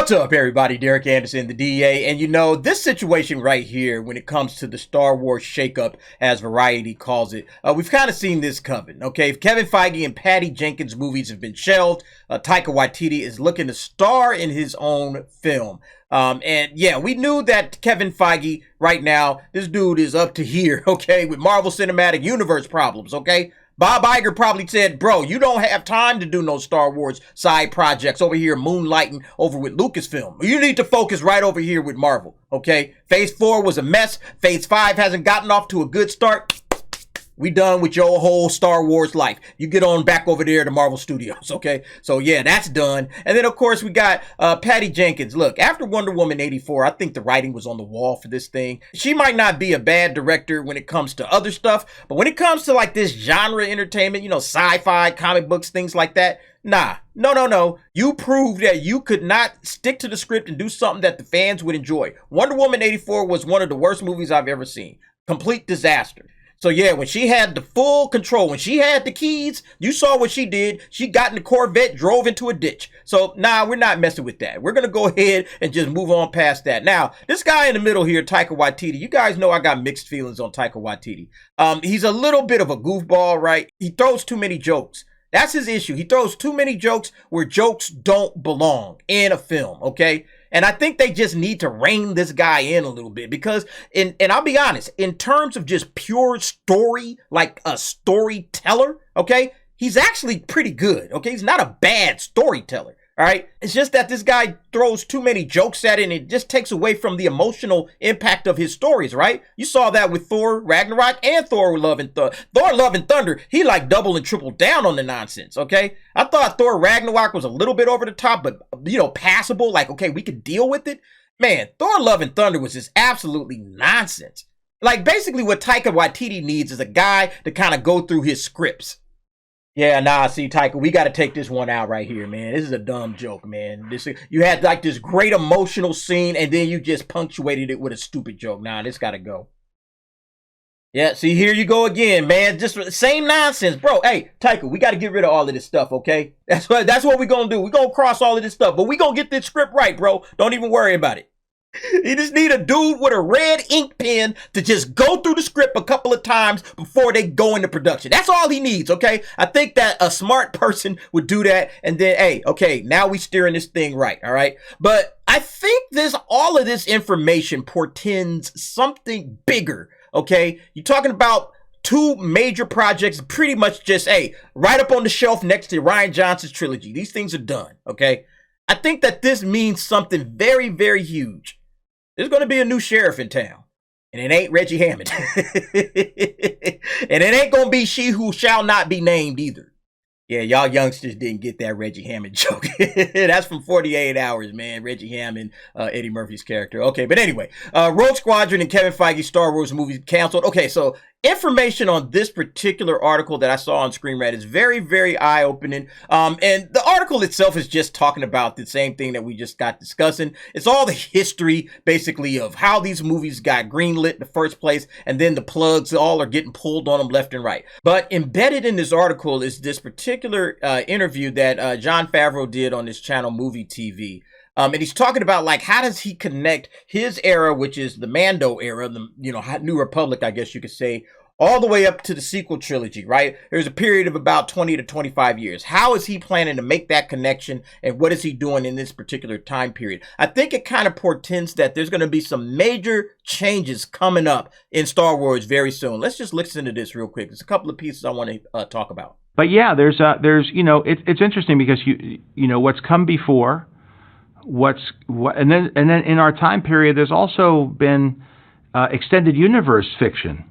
What's up, everybody? Derek Anderson, the DA. And you know, this situation right here, when it comes to the Star Wars shakeup, as Variety calls it, we've kind of seen this coming, okay? Kevin Feige and Patty Jenkins movies have been shelved. Taika Waititi is looking to star in his own film. And yeah, we knew that Kevin Feige, right now, this dude is up to here, okay, with Marvel Cinematic Universe problems, okay? Bob Iger probably said, bro, you don't have time to do no Star Wars side projects over here moonlighting over with Lucasfilm. You need to focus right over here with Marvel, okay? Phase 4 was a mess. Phase 5 hasn't gotten off to a good start. We done with your whole Star Wars life. You get on back over there to Marvel Studios, okay? So yeah, that's done. And then of course we got Patty Jenkins. Look, after Wonder Woman 84, I think the writing was on the wall for this thing. She might not be a bad director when it comes to other stuff, but when it comes to like this genre entertainment, you know, sci-fi, comic books, things like that, nah, no. You proved that you could not stick to the script and do something that the fans would enjoy. Wonder Woman 84 was one of the worst movies I've ever seen. Complete disaster. So yeah, when she had the full control, when she had the keys, you saw what she did. She got in the Corvette, drove into a ditch. So nah, we're not messing with that. We're going to go ahead and just move on past that. Now, this guy in the middle here, Taika Waititi, you guys know I got mixed feelings on Taika Waititi. He's a little bit of a goofball, right? He throws too many jokes. That's his issue. He throws too many jokes where jokes don't belong in a film, okay? And I think they just need to rein this guy in a little bit because, and I'll be honest, in terms of just pure story, like a storyteller, okay, he's actually pretty good, okay? He's not a bad storyteller, all right? It's just that this guy throws too many jokes at it and it just takes away from the emotional impact of his stories, right? You saw that with Thor Ragnarok and Thor Love and Thunder. He like double and triple down on the nonsense, okay? I thought Thor Ragnarok was a little bit over the top, but, you know, passable, like, okay, we could deal with it. Man, Thor Love and Thunder was just absolutely nonsense. Like, basically what Taika Waititi needs is a guy to kind of go through his scripts. Yeah, nah, see, Taika, we got to take this one out right here, man. This is a dumb joke, man. You had like this great emotional scene, and then you just punctuated it with a stupid joke. Nah, this got to go. Yeah, see, here you go again, man. Just the same nonsense, bro. Hey, Taika, we got to get rid of all of this stuff, okay? That's what we're going to do. We're going to cross all of this stuff, but we going to get this script right, bro. Don't even worry about it. You just need a dude with a red ink pen to just go through the script a couple of times before they go into production. That's all he needs, okay? I think that a smart person would do that, and then, hey, okay, now we steering this thing right, all right? But I think all of this information portends something bigger, okay? You're talking about two major projects, pretty much just, hey, right up on the shelf next to Rian Johnson's trilogy. These things are done, okay? I think that this means something very, very huge. There's going to be a new sheriff in town, and it ain't Reggie Hammond. And it ain't going to be She Who Shall Not Be Named either. Yeah, y'all youngsters didn't get that Reggie Hammond joke. That's from 48 Hours, man. Reggie Hammond, Eddie Murphy's character. Okay, but anyway, Rogue Squadron and Kevin Feige's Star Wars movie canceled. Okay, so information on this particular article that I saw on Screen Rant is very, very eye-opening. And the article itself is just talking about the same thing that we just got discussing. It's all the history, basically, of how these movies got greenlit in the first place, and then the plugs all are getting pulled on them left and right. But embedded in this article is this particular interview that Jon Favreau did on his channel, Movie TV. And he's talking about, like, how does he connect his era, which is the Mando era, the, you know, New Republic, I guess you could say, all the way up to the sequel trilogy, right? There's a period of about 20 to 25 years. How is he planning to make that connection, and what is he doing in this particular time period? I think it kind of portends that there's going to be some major changes coming up in Star Wars very soon. Let's just listen to this real quick. There's a couple of pieces I want to talk about. But yeah, there's you know, it's interesting because you know what's come before, and then in our time period, there's also been extended universe fiction.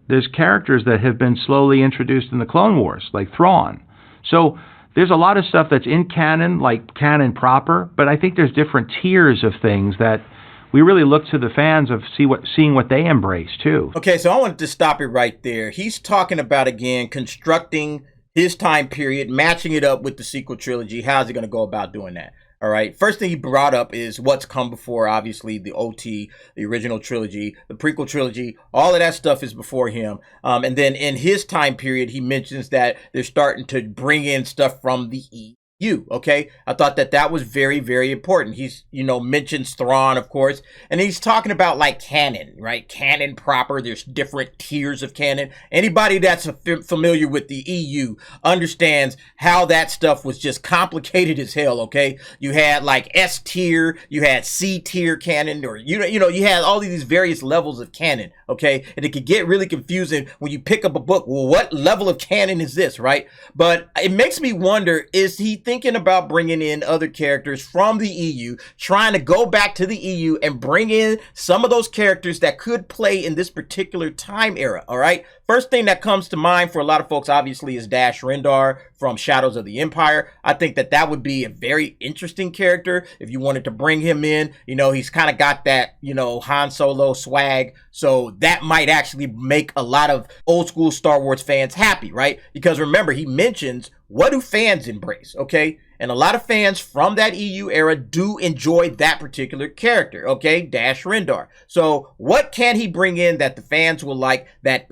There's characters that have been slowly introduced in the Clone Wars, like Thrawn. So there's a lot of stuff that's in canon, like canon proper, but I think there's different tiers of things that we really look to the fans of seeing what they embrace too. Okay, so I wanted to stop it right there. He's talking about, again, constructing his time period, matching it up with the sequel trilogy. How's he going to go about doing that? All right. First thing he brought up is what's come before, obviously, the OT, the original trilogy, the prequel trilogy, all of that stuff is before him. And then in his time period, he mentions that they're starting to bring in stuff from the East. Okay, I thought that that was very, very important. He's, mentions Thrawn, of course, and he's talking about like canon, right? Canon proper. There's different tiers of canon. Anybody that's familiar with the EU understands how that stuff was just complicated as hell. Okay, you had like S tier, you had C tier canon, or you had all of these various levels of canon. Okay, and it could get really confusing when you pick up a book. Well, what level of canon is this, right? But it makes me wonder: is he thinking about bringing in other characters from the EU, trying to go back to the EU and bring in some of those characters that could play in this particular time era? All right. First thing that comes to mind for a lot of folks, obviously, is Dash Rendar from Shadows of the Empire. I think that that would be a very interesting character if you wanted to bring him in. He's kind of got that, Han Solo swag. So that might actually make a lot of old school Star Wars fans happy, right? Because remember, he mentions, what do fans embrace? Okay. And a lot of fans from that EU era do enjoy that particular character, okay? Dash Rendar. So what can he bring in that the fans will like that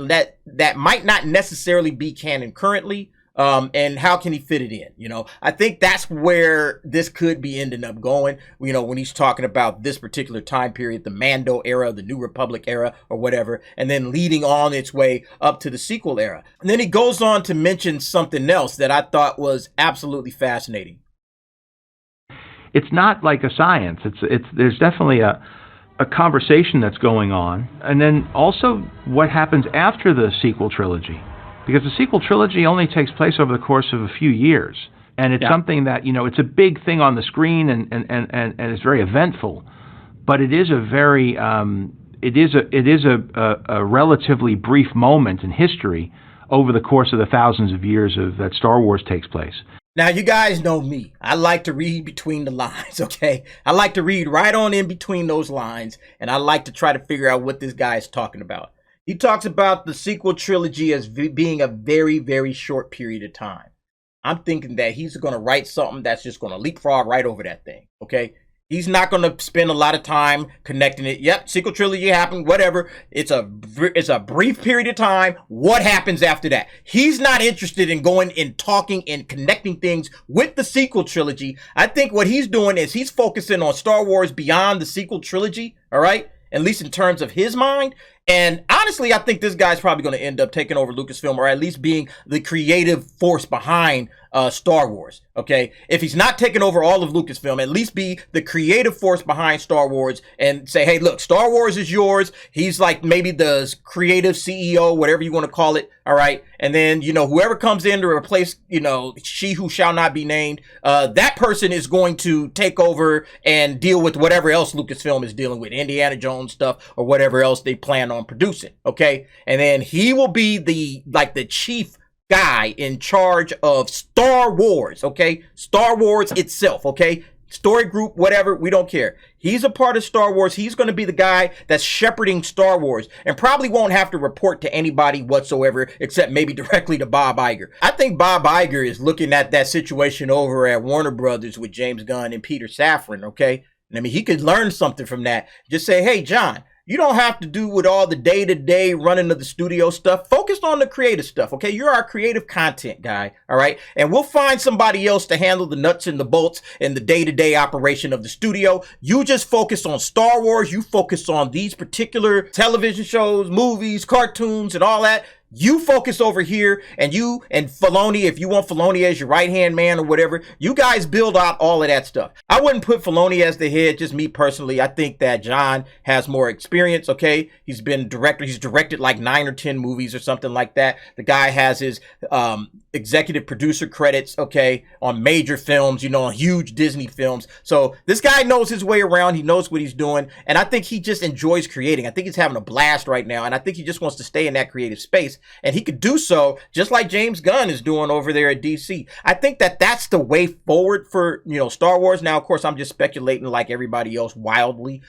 might not necessarily be canon currently? And how can he fit it in? I think that's where this could be ending up going, when he's talking about this particular time period, the Mando era, the New Republic era, or whatever, and then leading on its way up to the sequel era. And then he goes on to mention something else that I thought was absolutely fascinating. It's not like a science. There's definitely a conversation that's going on. And then also what happens after the sequel trilogy. Because the sequel trilogy only takes place over the course of a few years. And it's something that, it's a big thing on the screen and it's very eventful. But it is a very, it is a relatively brief moment in history over the course of the thousands of years that Star Wars takes place. Now, you guys know me. I like to read between the lines, okay? I like to read right on in between those lines, and I like to try to figure out what this guy is talking about. He talks about the sequel trilogy as being a very, very short period of time. I'm thinking that he's going to write something that's just going to leapfrog right over that thing, okay? He's not going to spend a lot of time connecting it. Yep, sequel trilogy happened, whatever. It's a brief period of time. What happens after that? He's not interested in going and talking and connecting things with the sequel trilogy. I think what he's doing is he's focusing on Star Wars beyond the sequel trilogy, all right? At least in terms of his mind. And honestly, I think this guy's probably going to end up taking over Lucasfilm, or at least being the creative force behind Star Wars. Okay, if he's not taking over all of Lucasfilm, at least be the creative force behind Star Wars and say, hey, look, Star Wars is yours. He's like maybe the creative CEO, whatever you want to call it. All right. And then, whoever comes in to replace, she who shall not be named, that person is going to take over and deal with whatever else Lucasfilm is dealing with, Indiana Jones stuff or whatever else they plan on producing. Okay. And then he will be the chief guy in charge of Star Wars. Okay. Star Wars itself. Okay. Story group, whatever, we don't care. He's a part of Star Wars. He's going to be the guy that's shepherding Star Wars and probably won't have to report to anybody whatsoever except maybe directly to Bob Iger. I think Bob Iger is looking at that situation over at Warner Brothers with James Gunn and Peter Safran, okay? I mean, he could learn something from that. Just say, hey, John, you don't have to do with all the day-to-day running of the studio stuff. Focus on the creative stuff, okay? You're our creative content guy, all right? And we'll find somebody else to handle the nuts and the bolts and the day-to-day operation of the studio. You just focus on Star Wars. You focus on these particular television shows, movies, cartoons, and all that. You focus over here, and you and Filoni, if you want Filoni as your right-hand man or whatever, you guys build out all of that stuff. I wouldn't put Filoni as the head, just me personally. I think that John has more experience, okay? He's been director. He's directed like 9 or 10 movies or something like that. The guy has his executive producer credits, okay, on major films, on huge Disney films. So this guy knows his way around. He knows what he's doing, and I think he just enjoys creating. I think he's having a blast right now, and I think he just wants to stay in that creative space. And he could do so just like James Gunn is doing over there at DC. I think that that's the way forward for, Star Wars. Now, of course, I'm just speculating like everybody else wildly.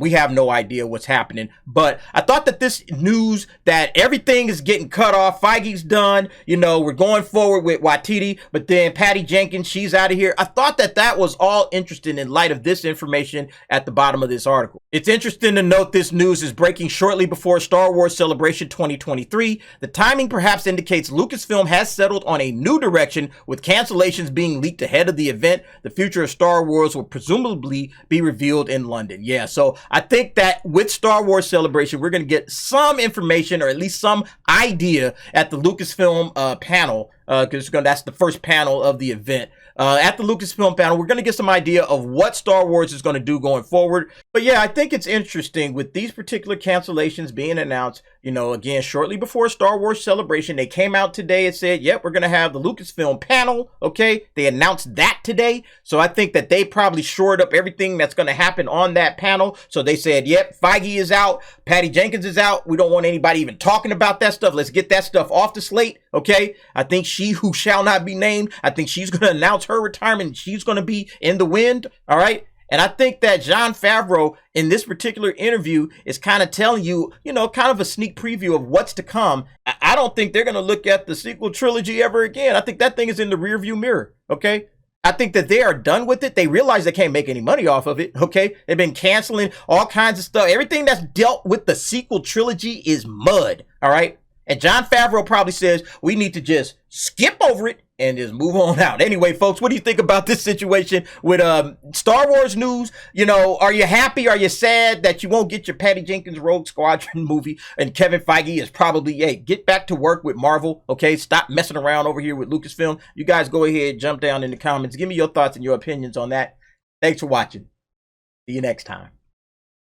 We have no idea what's happening. But I thought that this news that everything is getting cut off, Feige's done, we're going forward with Waititi, but then Patty Jenkins, she's out of here. I thought that that was all interesting in light of this information at the bottom of this article. It's interesting to note this news is breaking shortly before Star Wars Celebration 2023. The timing perhaps indicates Lucasfilm has settled on a new direction, with cancellations being leaked ahead of the event. The future of Star Wars will presumably be revealed in London. Yeah, so I think that with Star Wars Celebration, we're going to get some information, or at least some idea, at the Lucasfilm panel, because that's the first panel of the event. At the Lucasfilm panel, we're going to get some idea of what Star Wars is going to do going forward. But yeah, I think it's interesting with these particular cancellations being announced, you know, again, shortly before Star Wars Celebration. They came out today and said, yep, we're going to have the Lucasfilm panel. Okay, they announced that today. So I think that they probably shored up everything that's going to happen on that panel. So they said, yep, Feige is out, Patty Jenkins is out. We don't want anybody even talking about that stuff. Let's get that stuff off the slate. Okay, I think she who shall not be named, I think she's going to announce her retirement. She's going to be in the wind. All right. And I think that Jon Favreau in this particular interview is kind of telling you, you know, kind of a sneak preview of what's to come. I don't think they're going to look at the sequel trilogy ever again. I think that thing is in the rearview mirror. Okay. I think that they are done with it. They realize they can't make any money off of it. Okay. They've been canceling all kinds of stuff. Everything that's dealt with the sequel trilogy is mud. All right. And Jon Favreau probably says we need to just skip over it and just move on out. Anyway, folks, what do you think about this situation with Star Wars news? You know, are you happy? Are you sad that you won't get your Patty Jenkins Rogue Squadron movie? And Kevin Feige is probably, hey, get back to work with Marvel. Okay, stop messing around over here with Lucasfilm. You guys go ahead, jump down in the comments. Give me your thoughts and your opinions on that. Thanks for watching. See you next time.